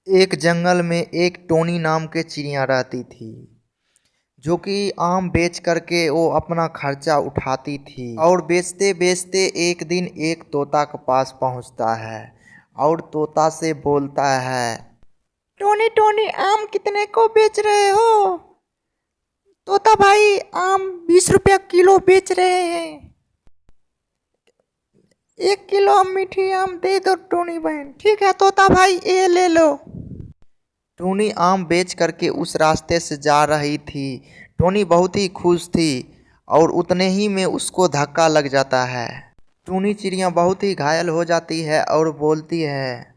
एक जंगल में एक टोनी नाम के चिड़िया रहती थी जो कि आम बेच करके वो अपना खर्चा उठाती थी। और बेचते बेचते एक दिन एक तोता के पास पहुंचता है और तोता से बोलता है, टोनी टोनी आम कितने को बेच रहे हो? तोता भाई आम 20 रुपया किलो बेच रहे हैं। 1 किलो मीठी आम दे दो टोनी बहन। ठीक है तोता भाई ये ले लो। टोनी आम बेच करके उस रास्ते से जा रही थी। टोनी बहुत ही खुश थी और उतने ही में उसको धक्का लग जाता है। टोनी चिड़िया बहुत ही घायल हो जाती है और बोलती है,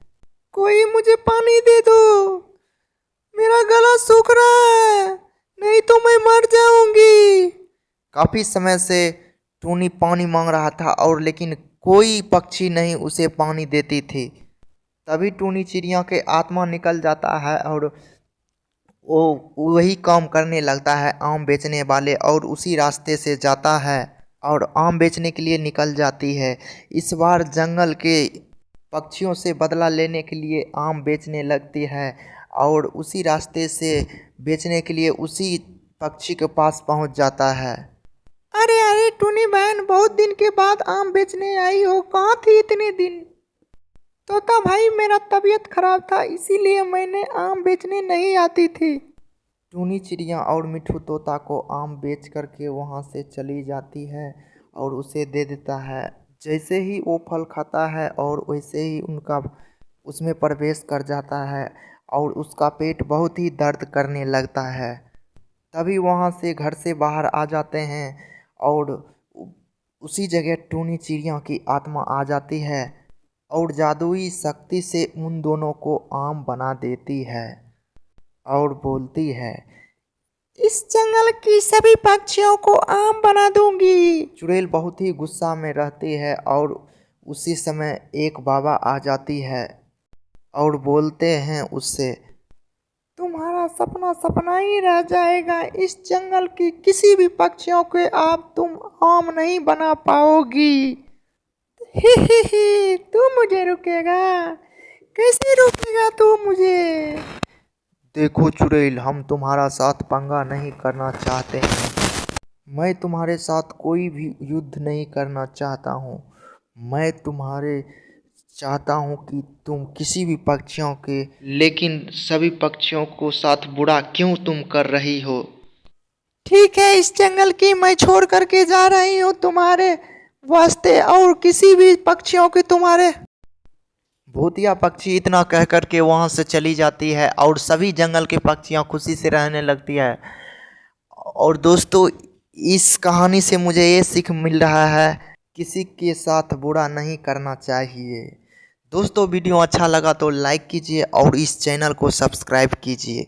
कोई मुझे पानी दे दो, मेरा गला सूख रहा है, नहीं तो मैं मर जाऊंगी। काफी समय से टोनी पानी मांग रहा था और लेकिन कोई पक्षी नहीं उसे पानी देती थी। तभी टोनी चिड़िया के आत्मा निकल जाता है और वो वही काम करने लगता है आम बेचने वाले, और उसी रास्ते से जाता है और आम बेचने के लिए निकल जाती है। इस बार जंगल के पक्षियों से बदला लेने के लिए आम बेचने लगती है और उसी रास्ते से बेचने के लिए उसी पक्षी के पास पहुंच जाता है। अरे अरे टोनी बहन, बहुत दिन के बाद आम बेचने आई हो, कहाँ थी इतने दिन? तोता भाई मेरा तबीयत खराब था इसीलिए मैंने आम बेचने नहीं आती थी। टूनी चिड़िया और मिठू तोता को आम बेच करके वहाँ से चली जाती है और उसे दे देता है। जैसे ही वो फल खाता है और वैसे ही उनका उसमें प्रवेश कर जाता है और उसका पेट बहुत ही दर्द करने लगता है। तभी वहाँ से घर से बाहर आ जाते हैं और उसी जगह टूनी चिड़िया की आत्मा आ जाती है और जादुई शक्ति से उन दोनों को आम बना देती है और बोलती है, इस जंगल की सभी पक्षियों को आम बना दूंगी। चुड़ैल बहुत ही गुस्सा में रहती है और उसी समय एक बाबा आ जाती है और बोलते हैं उससे, तुम्हारा सपना सपना ही रह जाएगा, इस जंगल की किसी भी पक्षियों के आप तुम आम नहीं बना पाओगी। ही तू मुझे रुकेगा? कैसे रुकेगा तू मुझे? देखो चुड़ैल, हम तुम्हारा साथ पंगा नहीं करना चाहते हैं। मैं तुम्हारे साथ कोई भी युद्ध नहीं करना चाहता हूँ। मैं तुम्हारे चाहता हूँ कि तुम किसी भी पक्षियों के, लेकिन सभी पक्षियों को साथ बुरा क्यों तुम कर रही हो? ठीक है, इस जंगल की मैं छोड़ करके जा रही हूँ तुम्हारे वास्ते, और किसी भी पक्षियों के तुम्हारे। भूतिया पक्षी इतना कह करके वहां से चली जाती है और सभी जंगल के पक्षियां खुशी से रहने लगती है। और दोस्तों, इस कहानी से मुझे ये सीख मिल रहा है, किसी के साथ बुरा नहीं करना चाहिए। दोस्तों, वीडियो अच्छा लगा तो लाइक कीजिए और इस चैनल को सब्सक्राइब कीजिए।